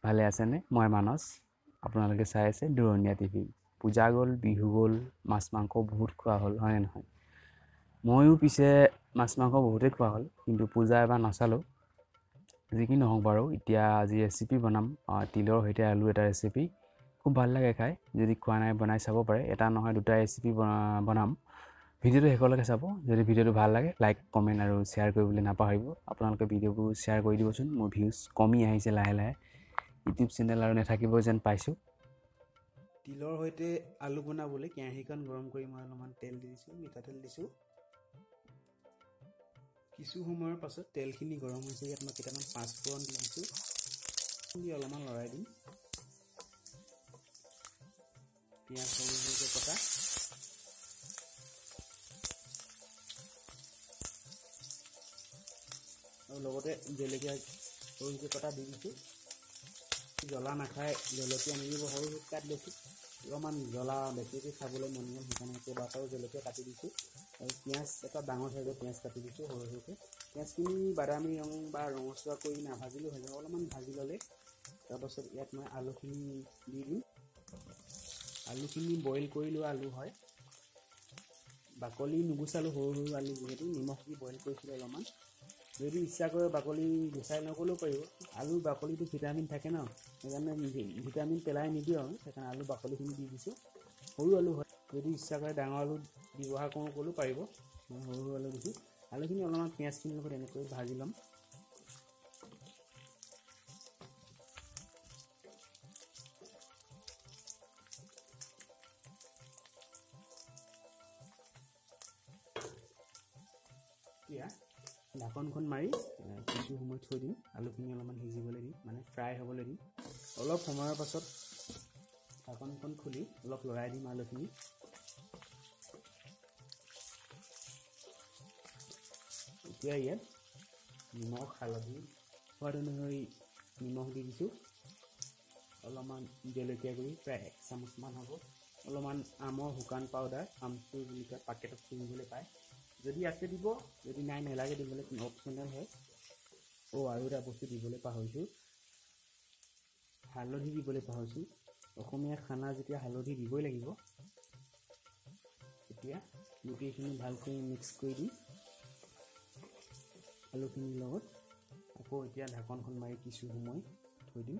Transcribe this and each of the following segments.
ভালে আছেনে? মই মানস। আপোনালোকে চাই আছে দুৰণীয়া টিভি। পূজা গ'ল, বিহু গ'ল, মাছ মাংস বহুত খোৱা হ'ল, হয়নে নহয়? ময়ো পিছে মাছ মাংস বহুতেই খোৱা হ'ল, কিন্তু পূজা এবাৰ নাচালোঁ। যি কি নহওক বাৰু, এতিয়া আজি ৰেচিপি বনাম, তিলৰ সৈতে আলু এটা ৰেচিপি। খুব ভাল লাগে খাই। যদি খোৱা নাই বনাই চাব পাৰে। এটা নহয় দুটা ৰেচিপি বনাম। ভিডিঅ'টো শেষলৈকে চাব। যদি ভিডিঅ'টো ভাল লাগে লাইক কমেণ্ট আৰু শ্বেয়াৰ কৰিবলৈ নাপাহৰিব। আপোনালোকে ভিডিঅ'বোৰ শ্বেয়াৰ কৰি দিবচোন। মোৰ ভিউজ কমি আহিছে লাহে লাহে। ইউটিউব চেনেল আৰু নাথাকিব যেন পাইছোঁ। তিলৰ সৈতে আলু বনাবলৈ কেৰাহীখন গৰম কৰি মই অলপমান তেল দি দিছোঁ, মিঠাতেল দিছোঁ। কিছু সময়ৰ পাছত তেলখিনি গৰম হৈছে, ইয়াত মই কেইটামান পাঁচফোৰণ দি দিছোঁ। দি অলপমান লৰাই দিম। পিঁয়াজ সৰু সৰুকৈ কটা, আৰু লগতে জলকীয়া সৰু সৰুকৈ কটা দি দিছোঁ। জ্বলা নাখায়, জলকীয়া নিদিব, সৰু সৰু কাটি লৈছোঁ। অলপমান জ্বলা বেছিকৈ খাবলৈ মন গ'ল, সেইকাৰণে কেইবাটাও জলকীয়া কাটি দিছোঁ। আৰু পিঁয়াজ এটা ডাঙৰ চাইজৰ পিঁয়াজ কাটি দিছোঁ সৰু সৰুকৈ। পিঁয়াজখিনি বাদামী ৰং বা ৰঙচুৱা কৰি নাভাজিলেও হৈ যাব, অলপমান ভাজি ল'লে তাৰপাছত ইয়াত মই আলুখিনি দি দিম। আলুখিনি বইল কৰি লোৱা আলু হয়, বাকলি নুগুচালোঁ, সৰু সৰু আলু যিহেতু নিমখ দি বইল কৰিছিলোঁ অলপমান। যদি ইচ্ছা কৰে বাকলি গুচাই নগ'লেও পাৰিব। আলুৰ বাকলিটো ভিটামিন থাকে ন, সেইকাৰণে ভিটামিন পেলাই নিদিওঁ আৰু, সেইকাৰণে আলু বাকলিখিনি দি দিছোঁ। সৰু আলু হয়, যদি ইচ্ছা কৰে ডাঙৰ আলু ব্যৱহাৰ কৰোঁ ক'লেও পাৰিব। মই সৰু সৰু আলু দিছোঁ। আলুখিনি অলপমান পিঁয়াজখিনিৰ লগত এনেকৈ ভাজি ল'ম। এতিয়া ঢাকনখন মাৰি কিছু সময় থৈ দিম। আলুখিনি অলপমান সিজিবলৈ দিম, মানে ফ্ৰাই হ'বলৈ দিম। অলপ সময়ৰ পাছত ঢাকনখন খুলি অলপ লৰাই দিম আলুখিনি। এতিয়া ইয়াত নিমখ হালধি সোৱাদ অনুসৰি নিমখ দি দিছোঁ। অলপমান জলকীয়া গুড়ি প্ৰায় 1 চামুচমান হ'ব। অলপমান আমৰ শুকান পাউডাৰ, আমচুৰ বুলি কয়, পাকেটত কিনিবলৈ পায়। যদি আছে দিব, যদি নাই নেলাগে দিবলৈ, অপশ্যনেল হয়। আৰু এটা বস্তু দিবলৈ পাহৰিছোঁ, হালধি দিবলৈ পাহৰিছোঁ। অসমীয়া খানা যেতিয়া হালধি দিবই লাগিব। এতিয়া গোটেইখিনি ভালকৈ মিক্স কৰি দিম আলুখিনিৰ লগত। আকৌ এতিয়া ঢাকনখন মাৰি কিছু সময় থৈ দিম।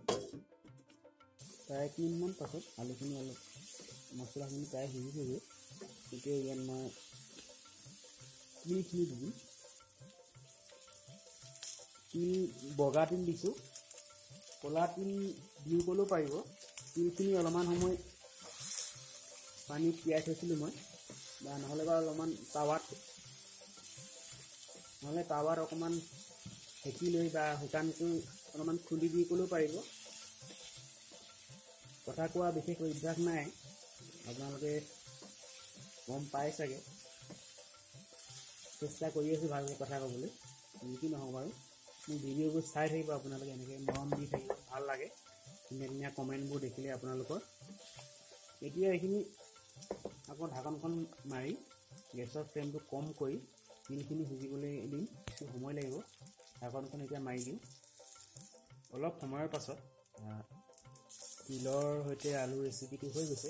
প্ৰায় 1 মিনিটমান পাছত আলুখিনি অলপ মছলাখিনি প্ৰায় সিজিবগৈ। এতিয়া ইয়াত মই তিলখিনি দি দিম। তিল বগা তিল দিছোঁ, ক'লা তিল দিওঁ ক'লেও পাৰিব। তিলখিনি অলপমান সময় পানীত তিয়াই থৈছিলোঁ মই, বা নহ'লে বা অলপমান টাৱাত অকণমান সেকি লৈ বা শুকানকৈ অলপমান খুন্দি দি ক'লেও পাৰিব। কথা কোৱা বিশেষ অভ্যাস নাই, আপোনালোকে গম পাই চাগে। চেষ্টা কৰি আছোঁ ভালকৈ কথা ক'বলৈ। যি কি নহওক বাৰু, মোৰ ভিডিঅ'বোৰ চাই থাকিব আপোনালোকে, এনেকৈ মৰম দি থাকিব, ভাল লাগে ধুনীয়া ধুনীয়া কমেণ্টবোৰ দেখিলে আপোনালোকৰ। এতিয়া এইখিনি আকৌ ঢাকনখন মাৰি গেছৰ ফ্লেমটো কম কৰি তিলখিনি সিজিবলৈ দিম। কিছু সময় লাগিব। ঢাকনখন এতিয়া মাৰি দিম। অলপ সময়ৰ পাছত তিলৰ সৈতে আলু ৰেচিপিটো হৈ গৈছে।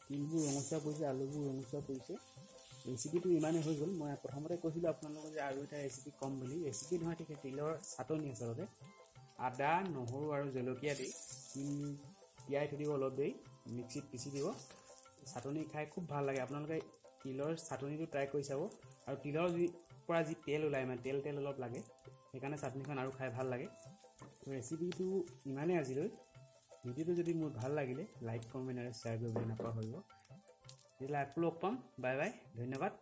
তিলবোৰ ৰঙচুৱা পৰিছে, আলুবোৰ ৰঙচুৱা পৰিছে। ৰেচিপিটো ইমানেই হৈ গ'ল। মই প্ৰথমতে কৈছিলোঁ আপোনালোকক যে আৰু এটা ৰেচিপি ক'ম বুলি। ৰেচিপি নহয়, ঠিক তিলৰ চাটনি আচলতে। আদা, নহৰু আৰু জলকীয়া দি তিল তিয়াই থৈ দিব অলপ দেৰি, মিক্সিত পিচি দিব। চাটনি খাই খুব ভাল লাগে। আপোনালোকে তিলৰ চাটনিটো ট্ৰাই কৰি চাব। আৰু তিলৰ পৰা যি তেল ওলায়, মানে তেল অলপ লাগে, সেইকাৰণে চাটনিখন আৰু খাই ভাল লাগে। ৰেচিপিটো ইমানেই আজিলৈ। ভিডিঅ'টো যদি মোৰ ভাল লাগিলে লাইক কমেণ্ট আৰু শ্বেয়াৰ কৰিবলৈ নাপাহৰিব। তেতিয়াহ'লে আকৌ লগ পাম। বাই বাই, ধন্যবাদ।